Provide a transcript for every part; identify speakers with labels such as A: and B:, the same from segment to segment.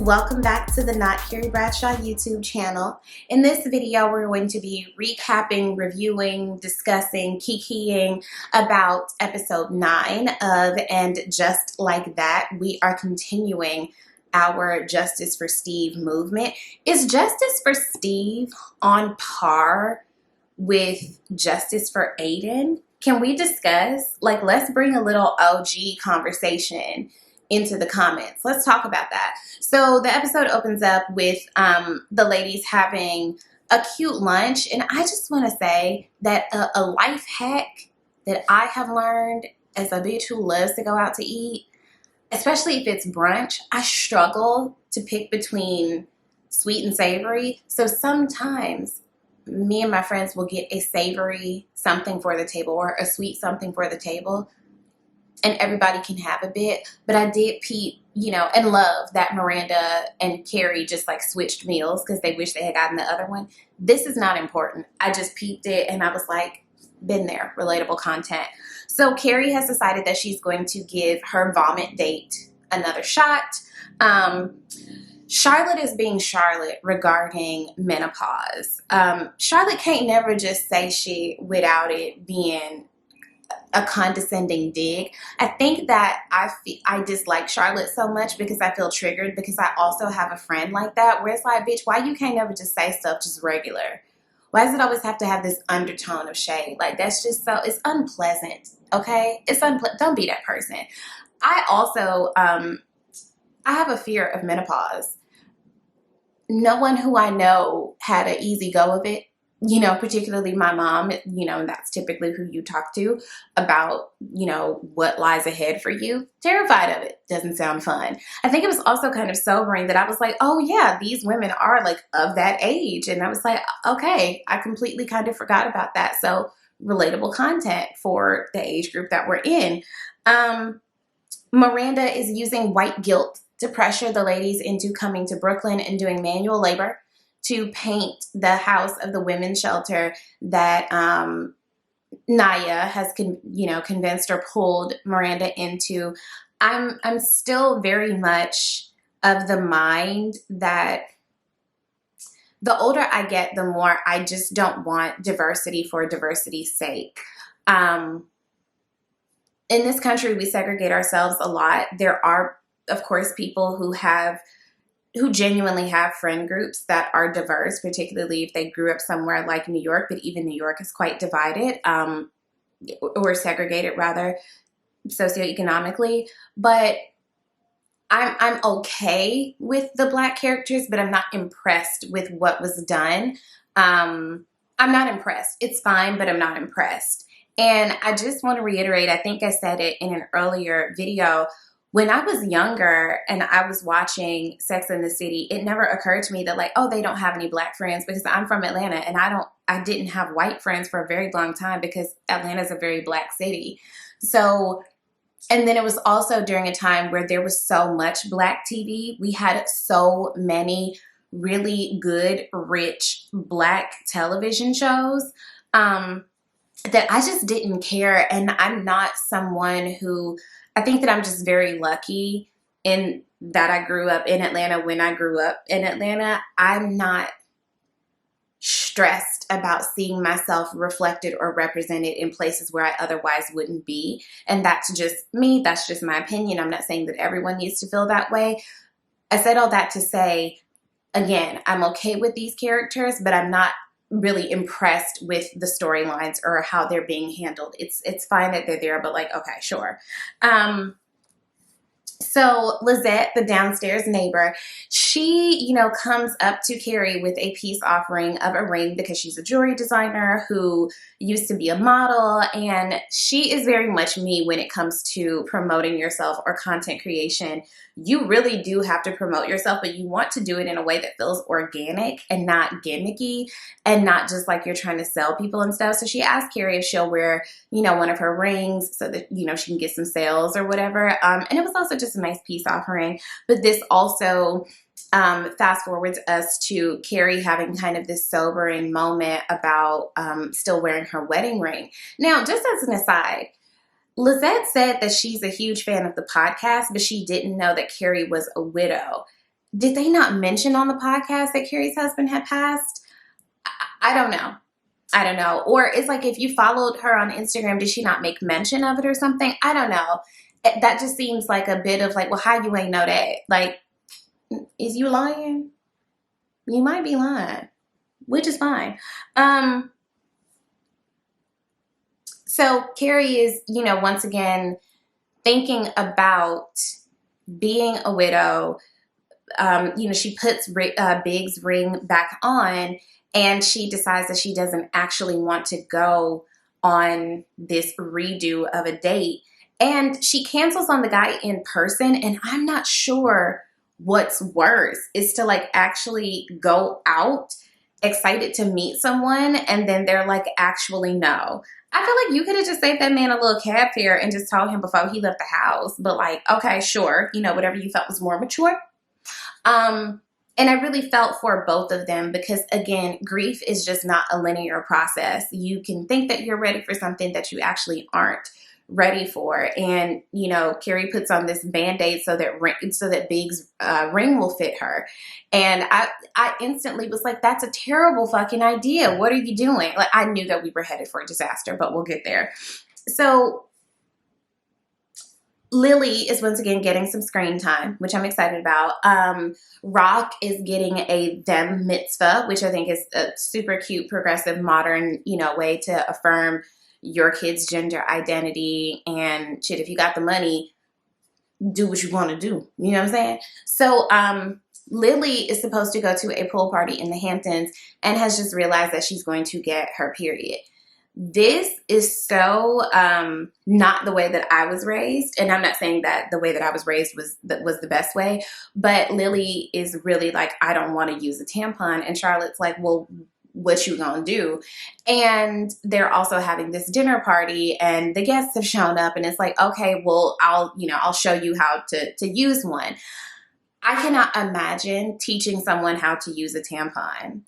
A: Welcome back to the Not Carrie Bradshaw YouTube channel. In this video, we're going to be recapping, reviewing, discussing, kikiing about episode 9 of And Just Like That. We are continuing our Justice for Steve movement. Is Justice for Steve on par with Justice for Aiden? Can we discuss? Let's bring a little OG conversation into the comments. Let's talk about that. So the episode opens up with the ladies having a cute lunch, and I just want to say that a life hack that I have learned as a bitch who loves to go out to eat, especially if it's brunch, I struggle to pick between sweet and savory. So sometimes me and my friends will get a savory something for the table or a sweet something for the table, and everybody can have a bit. But I did peep, and love that Miranda and Carrie just switched meals because they wish they had gotten the other one. This is not important. I just peeped it and I was like, been there, relatable content. So Carrie has decided that she's going to give her vomit date another shot. Charlotte is being Charlotte regarding menopause. Charlotte can't never just say shit without it being a condescending dig. I think that I dislike Charlotte so much because I feel triggered, because I also have a friend like that where it's like, bitch, why you can't never just say stuff just regular? Why does it always have to have this undertone of shade? That's just it's unpleasant, okay? It's don't be that person. I also, I have a fear of menopause. No one who I know had an easy go of it. Particularly my mom, and that's typically who you talk to about, what lies ahead for you. Terrified of it. Doesn't sound fun. I think it was also kind of sobering that I was like, oh yeah, these women are of that age. And I was like, okay, I completely kind of forgot about that. So relatable content for the age group that we're in. Miranda is using white guilt to pressure the ladies into coming to Brooklyn and doing manual labor to paint the house of the women's shelter that Nya has convinced or pulled Miranda into. I'm still very much of the mind that the older I get, the more I just don't want diversity for diversity's sake. In this country, we segregate ourselves a lot. There are, of course, people who genuinely have friend groups that are diverse, particularly if they grew up somewhere like New York, but even New York is quite divided, or segregated rather, socioeconomically. But I'm okay with the Black characters, but I'm not impressed with what was done. I'm not impressed. It's fine, but I'm not impressed. And I just want to reiterate, I think I said it in an earlier video, when I was younger and I was watching Sex and the City, it never occurred to me that oh, they don't have any Black friends, because I'm from Atlanta and I didn't have white friends for a very long time because Atlanta's a very Black city. So, and then it was also during a time where there was so much Black TV. We had so many really good, rich Black television shows that I just didn't care. And I'm not someone who, I think that I'm just very lucky in that I grew up in Atlanta when I grew up in Atlanta. I'm not stressed about seeing myself reflected or represented in places where I otherwise wouldn't be. And that's just me. That's just my opinion. I'm not saying that everyone needs to feel that way. I said all that to say, again, I'm okay with these characters, but I'm not really impressed with the storylines or how they're being handled. It's fine that they're there, but okay, sure. So Lizette, the downstairs neighbor, she, comes up to Carrie with a peace offering of a ring because she's a jewelry designer who used to be a model. And she is very much me when it comes to promoting yourself or content creation. You really do have to promote yourself, but you want to do it in a way that feels organic and not gimmicky and not just you're trying to sell people and stuff. So she asked Carrie if she'll wear, one of her rings so that, she can get some sales or whatever. And it was also just a nice peace offering. But this also fast forwards us to Carrie having kind of this sobering moment about still wearing her wedding ring. Now, just as an aside, Lizette said that she's a huge fan of the podcast, but she didn't know that Carrie was a widow. did they not mention on the podcast that Carrie's husband had passed? I don't know. I don't know. Or it's like if you followed her on Instagram, did she not make mention of it or something? I don't know. That just seems like a bit of like, well, how you ain't know that? Like, is you lying? You might be lying, which is fine. So Carrie is, once again, thinking about being a widow. She puts Big's ring back on, and she decides that she doesn't actually want to go on this redo of a date. And she cancels on the guy in person, and I'm not sure what's worse is to like actually go out excited to meet someone and then they're like, actually no. I feel like you could have just saved that man a little cab fare and just told him before he left the house. But like, okay, sure, whatever you felt was more mature. And I really felt for both of them because, again, grief is just not a linear process. You can think that you're ready for something that you actually aren't ready for. And, Carrie puts on this Band-Aid so that Big's ring will fit her. And I instantly was like, that's a terrible fucking idea. What are you doing? Like, I knew that we were headed for a disaster, but we'll get there. So Lily is once again getting some screen time, which I'm excited about. Rock is getting a them mitzvah, which I think is a super cute, progressive, modern, way to affirm your kid's gender identity. And shit, if you got the money, do what you want to do. You know what I'm saying? So Lily is supposed to go to a pool party in the Hamptons and has just realized that she's going to get her period. This is so not the way that I was raised. And I'm not saying that the way that I was raised was the best way. But Lily is really like, I don't want to use a tampon. And Charlotte's like, well, what you gonna do? And they're also having this dinner party and the guests have shown up. And it's like, okay, well, I'll show you how to use one. I cannot imagine teaching someone how to use a tampon.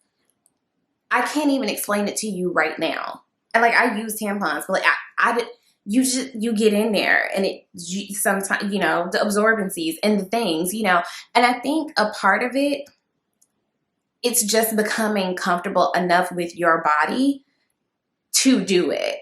A: I can't even explain it to you right now. And like, I use tampons, but like you get in there and sometimes, the absorbencies and the things, and I think a part of it, it's just becoming comfortable enough with your body to do it.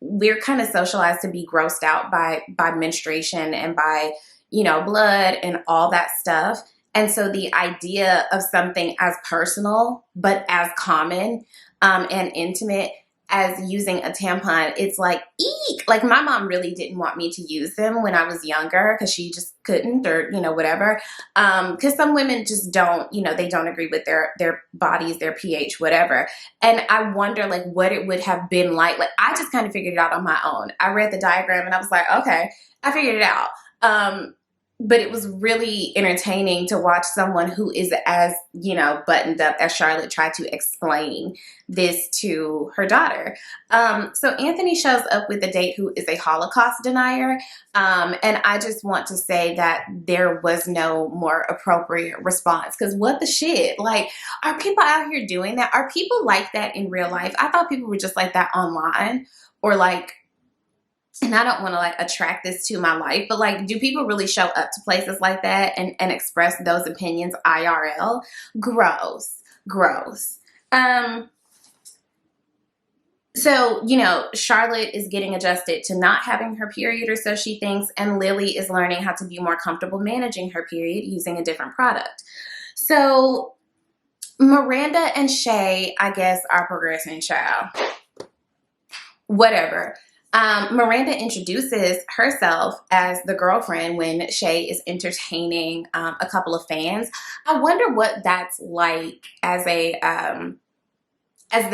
A: We're kind of socialized to be grossed out by menstruation and by, blood and all that stuff. And so the idea of something as personal, but as common and intimate as using a tampon, it's like, eek! Like my mom really didn't want me to use them when I was younger because she just couldn't or, whatever. Because some women just don't, they don't agree with their bodies, their pH, whatever. And I wonder like what it would have been like. Like I just kind of figured it out on my own. I read the diagram and I was like, okay, I figured it out. But it was really entertaining to watch someone who is as, buttoned up as Charlotte tried to explain this to her daughter. So Anthony shows up with a date who is a Holocaust denier. And I just want to say that there was no more appropriate response. Because what the shit? Like, are people out here doing that? Are people like that in real life? I thought people were just like that online or like, and I don't want to like attract this to my life, but like, do people really show up to places like that and express those opinions IRL? Gross. So, Charlotte is getting adjusted to not having her period, or so she thinks, and Lily is learning how to be more comfortable managing her period using a different product. So Miranda and Che, I guess, are progressing, child. Whatever. Miranda introduces herself as the girlfriend when Che is entertaining a couple of fans. I wonder what that's like as the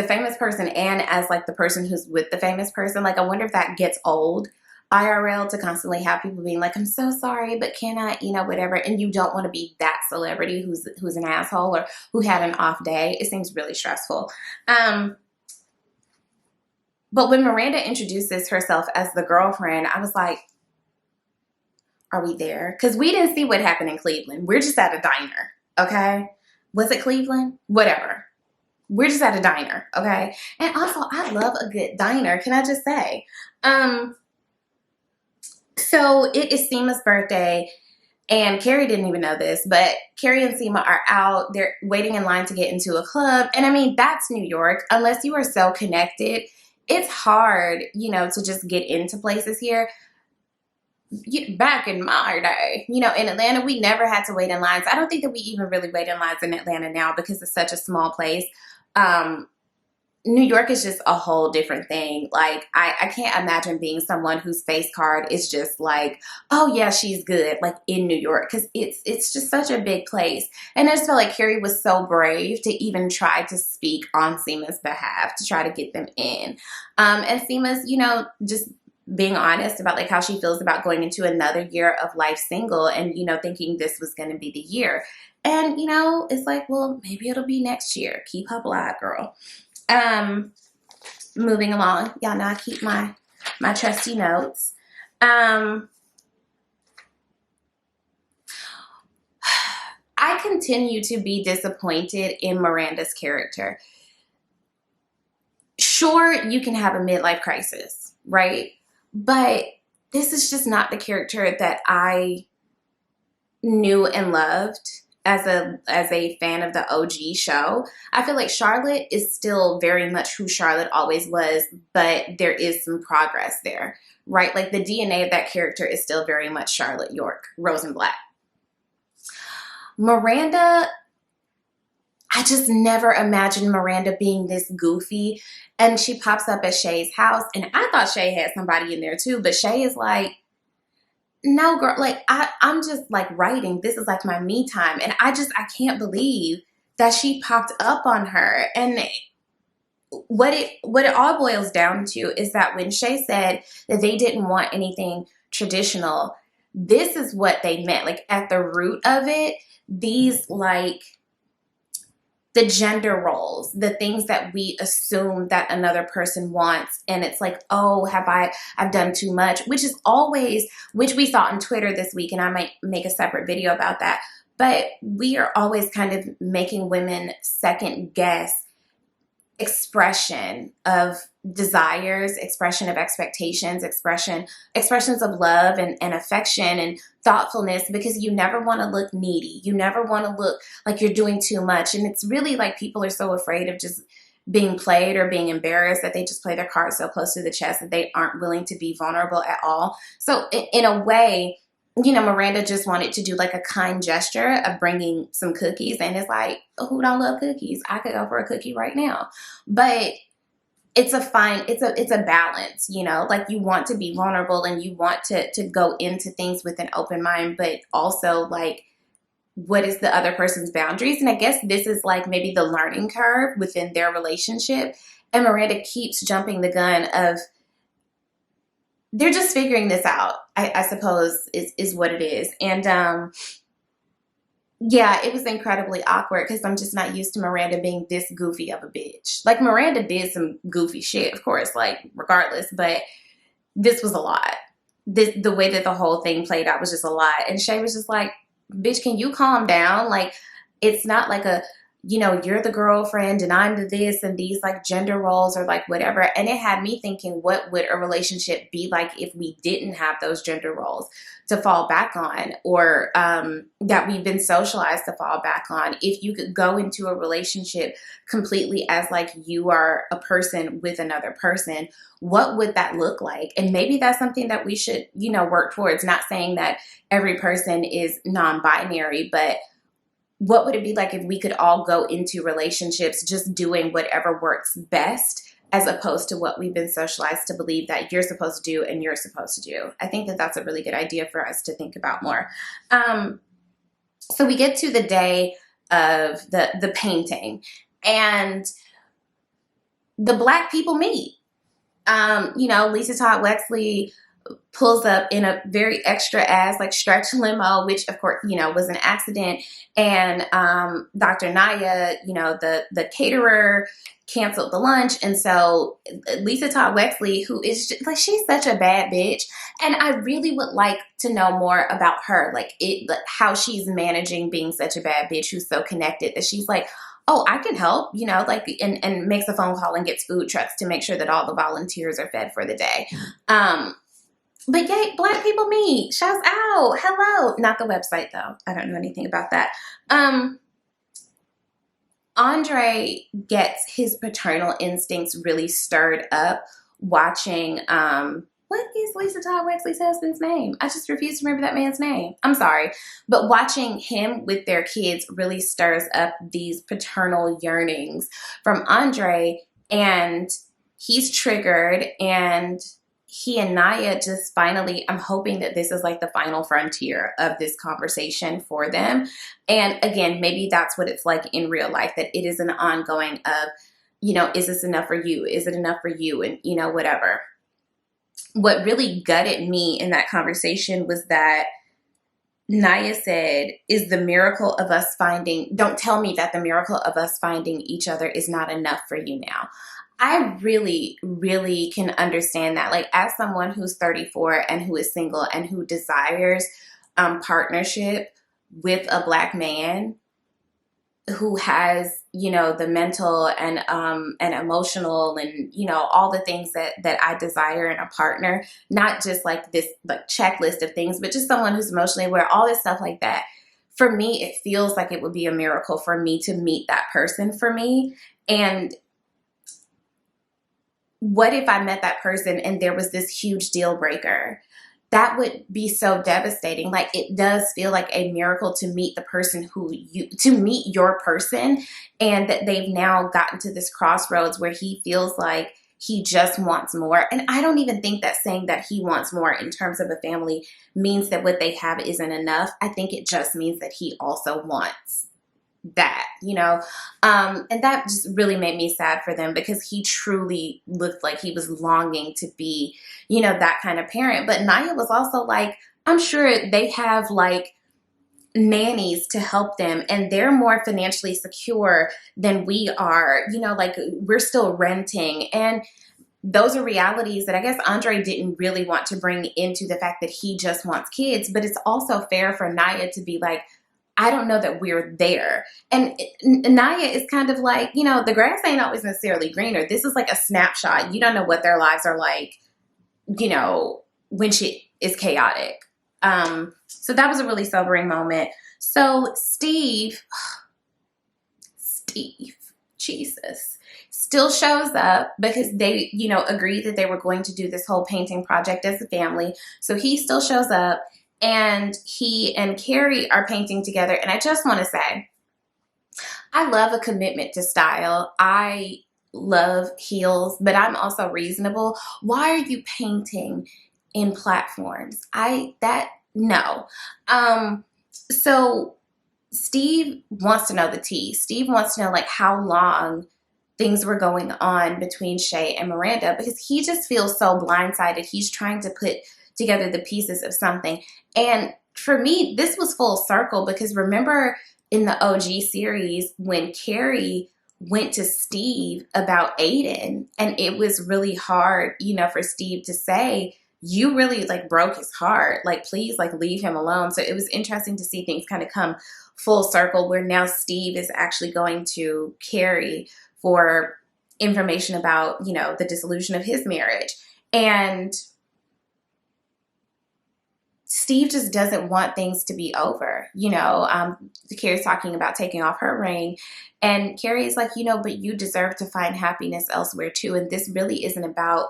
A: famous person and as like the person who's with the famous person. Like, I wonder if that gets old IRL to constantly have people being like, I'm so sorry, but can I, whatever. And you don't want to be that celebrity who's an asshole or who had an off day. It seems really stressful. But when Miranda introduces herself as the girlfriend, I was like, are we there? Because we didn't see what happened in Cleveland. We're just at a diner, okay? Was it Cleveland? Whatever. We're just at a diner, okay? And also, I love a good diner, can I just say? So it is Seema's birthday. And Carrie didn't even know this, but Carrie and Seema are out. They're waiting in line to get into a club. And I mean, that's New York. Unless you are so connected, it's hard, you know, to just get into places here. Back in my day, you know, in Atlanta, we never had to wait in lines. I don't think that we even really wait in lines in Atlanta now because it's such a small place. New York is just a whole different thing. Like, I can't imagine being someone whose face card is just like, oh yeah, she's good, like in New York, because it's just such a big place. And I just felt like Carrie was so brave to even try to speak on Seema's behalf to try to get them in. And Seema's, you know, just being honest about like how she feels about going into another year of life single and, you know, thinking this was going to be the year. And, you know, it's like, well, maybe it'll be next year. Keep her alive, girl. Moving along. Y'all know I keep my trusty notes. I continue to be disappointed in Miranda's character. Sure, you can have a midlife crisis, right? But this is just not the character that I knew and loved as a fan of the OG show. I feel like Charlotte is still very much who Charlotte always was, but there is some progress there, right? Like the DNA of that character is still very much Charlotte York, Rosenblatt. Miranda, I just never imagined Miranda being this goofy. And she pops up at Shay's house, and I thought Shay had somebody in there too, but Shay is like, no, girl, like I'm just like writing. This is like my me time. And I can't believe that she popped up on her. And what it all boils down to is that when Shay said that they didn't want anything traditional, this is what they meant. Like at the root of it, these like the gender roles, the things that we assume that another person wants. And it's like, oh, I've done too much, which we saw on Twitter this week. And I might make a separate video about that. But we are always kind of making women second guess expression of desires, expression of expectations, expressions of love and affection and thoughtfulness, because you never want to look needy. You never want to look like you're doing too much. And it's really like people are so afraid of just being played or being embarrassed that they just play their cards so close to the chest that they aren't willing to be vulnerable at all. So in a way, you know, Miranda just wanted to do like a kind gesture of bringing some cookies. And it's like, who don't love cookies? I could go for a cookie right now. But it's a balance, you know, like you want to be vulnerable and you want to go into things with an open mind, but also like, what is the other person's boundaries? And I guess this is like maybe the learning curve within their relationship. And Miranda keeps jumping the gun of, they're just figuring this out, I suppose is what it is. And yeah, it was incredibly awkward because I'm just not used to Miranda being this goofy of a bitch. Like Miranda did some goofy shit, of course, like regardless, but this was a lot. The way that the whole thing played out was just a lot. And Shay was just like, bitch, can you calm down? Like, it's not like a, you know, you're the girlfriend and I'm the this and these like gender roles or like whatever. And it had me thinking, what would a relationship be like if we didn't have those gender roles to fall back on, or that we've been socialized to fall back on? If you could go into a relationship completely as like you are a person with another person, what would that look like? And maybe that's something that we should, you know, work towards. Not saying that every person is non-binary, but what would it be like if we could all go into relationships just doing whatever works best, as opposed to what we've been socialized to believe that you're supposed to do and you're supposed to do? I think that that's a really good idea for us to think about more. So we get to the day of the painting, and the Black people meet. You know, Lisa Todd Wexley pulls up in a very extra ass like stretch limo, which of course, you know, was an accident. And Dr. Nya, you know, the caterer, canceled the lunch. And so Lisa Todd Wexley, who is just, like, she's such a bad bitch. And I really would like to know more about her, like how she's managing being such a bad bitch who's so connected that she's like, oh, I can help, you know, like, and makes a phone call and gets food trucks to make sure that all the volunteers are fed for the day. But yay, Black people meet. Shouts out. Hello. Not the website though. I don't know anything about that. Andre gets his paternal instincts really stirred up watching, what is Lisa Todd Wexley's husband's name? I just refuse to remember that man's name. I'm sorry. But watching him with their kids really stirs up these paternal yearnings from Andre, and he's triggered, and he and Nya just finally, I'm hoping that this is like the final frontier of this conversation for them. And again, maybe that's what it's like in real life, that it is an ongoing of, you know, is this enough for you? Is it enough for you? And, you know, whatever. What really gutted me in that conversation was that Nya said, is the miracle of us finding, don't tell me that the miracle of us finding each other is not enough for you now. I really, really can understand that. Like, as someone who's 34 and who is single and who desires partnership with a Black man who has, you know, the mental and emotional and, you know, all the things that I desire in a partner, not just like this like checklist of things, but just someone who's emotionally aware, all this stuff like that. For me, it feels like it would be a miracle for me to meet that person for me. And what if I met that person and there was this huge deal breaker? That would be so devastating. Like, it does feel like a miracle to meet the person to meet your person, and that they've now gotten to this crossroads where he feels like he just wants more. And I don't even think that saying that he wants more in terms of a family means that what they have isn't enough. I think it just means that he also wants that, you know, and that just really made me sad for them, because he truly looked like he was longing to be, you know, that kind of parent. But Nya was also like, I'm sure they have like nannies to help them, and they're more financially secure than we are, you know, like we're still renting. And those are realities that I guess Andre didn't really want to bring into the fact that he just wants kids. But it's also fair for Nya to be like, I don't know that we're there. And Nya is kind of like, you know, the grass ain't always necessarily greener. This is like a snapshot. You don't know what their lives are like, you know, when shit is chaotic. So that was a really sobering moment. So Steve, Jesus, still shows up because they, you know, agreed that they were going to do this whole painting project as a family. So he still shows up. And he and Carrie are painting together. And I just want to say, I love a commitment to style. I love heels, but I'm also reasonable. Why are you painting in platforms? No. So Steve wants to know the tea. Steve wants to know like how long things were going on between Che and Miranda, because he just feels so blindsided. He's trying to put together the pieces of something. And for me, this was full circle, because remember in the OG series when Carrie went to Steve about Aiden, and it was really hard, you know, for Steve to say, you really like broke his heart. Like, please, like, leave him alone. So it was interesting to see things kind of come full circle, where now Steve is actually going to Carrie for information about, you know, the dissolution of his marriage. And Steve just doesn't want things to be over, you know. Carrie's talking about taking off her ring, and Carrie's like, you know, but you deserve to find happiness elsewhere too. And this really isn't about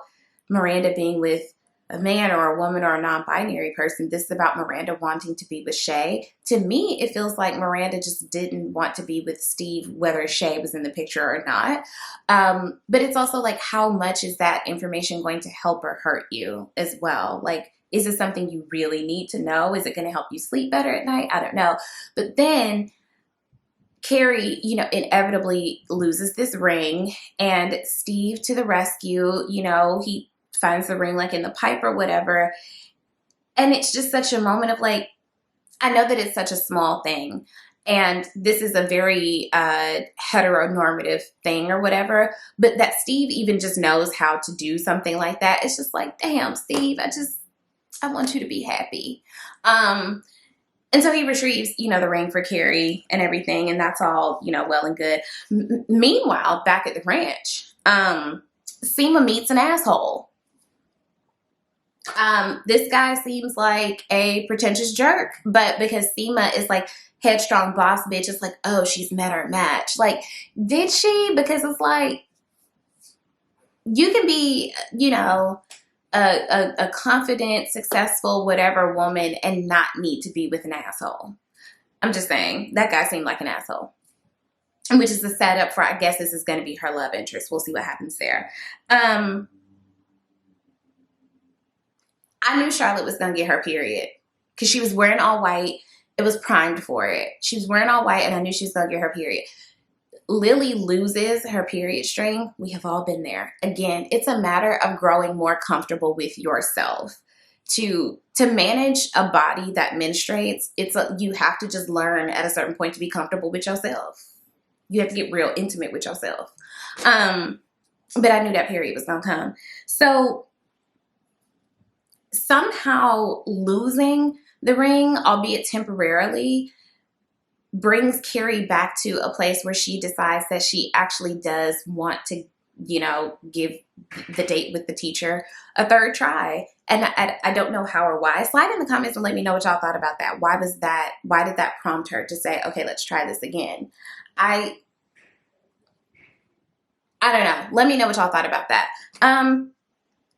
A: Miranda being with a man or a woman or a non-binary person. This is about Miranda wanting to be with Che. To me, it feels like Miranda just didn't want to be with Steve, whether Che was in the picture or not. But it's also like, how much is that information going to help or hurt you as well? Like, is it something you really need to know? Is it going to help you sleep better at night? I don't know. But then Carrie, you know, inevitably loses this ring, and Steve to the rescue, you know, he finds the ring like in the pipe or whatever. And it's just such a moment of like, I know that it's such a small thing, and this is a very heteronormative thing or whatever, but that Steve even just knows how to do something like that. It's just like, damn, Steve, I want you to be happy. And so he retrieves, you know, the ring for Carrie and everything, and that's all, you know, well and good. Meanwhile, back at the ranch, Seema meets an asshole. This guy seems like a pretentious jerk, but because Seema is like headstrong boss bitch, it's like, oh, she's met her match. Like, did she? Because it's like, you can be, you know, a confident, successful, whatever woman and not need to be with an asshole. I'm just saying, that guy seemed like an asshole. Which is the setup for, I guess this is going to be her love interest. We'll see what happens there. I knew Charlotte was going to get her period because she was wearing all white. It was primed for it. She was wearing all white, and I knew she was going to get her period. Lily loses her period string. We have all been there. Again, it's a matter of growing more comfortable with yourself. To manage a body that menstruates, you have to just learn at a certain point to be comfortable with yourself. You have to get real intimate with yourself. But I knew that period was going to come. So somehow losing the ring, albeit temporarily, brings Carrie back to a place where she decides that she actually does want to, you know, give the date with the teacher a third try. And I don't know how or why. Slide in the comments and let me know what y'all thought about that. Why did that prompt her to say, okay, let's try this again? I don't know. Let me know what y'all thought about that.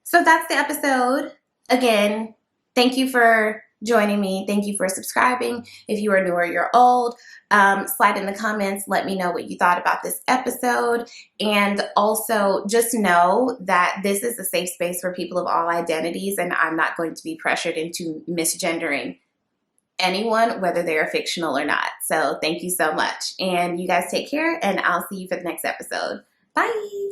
A: So that's the episode. Again, thank you for joining me. Thank you for subscribing. If you are new or you're old, slide in the comments. Let me know what you thought about this episode. And also just know that this is a safe space for people of all identities, and I'm not going to be pressured into misgendering anyone, whether they are fictional or not. So thank you so much. And you guys take care, and I'll see you for the next episode. Bye.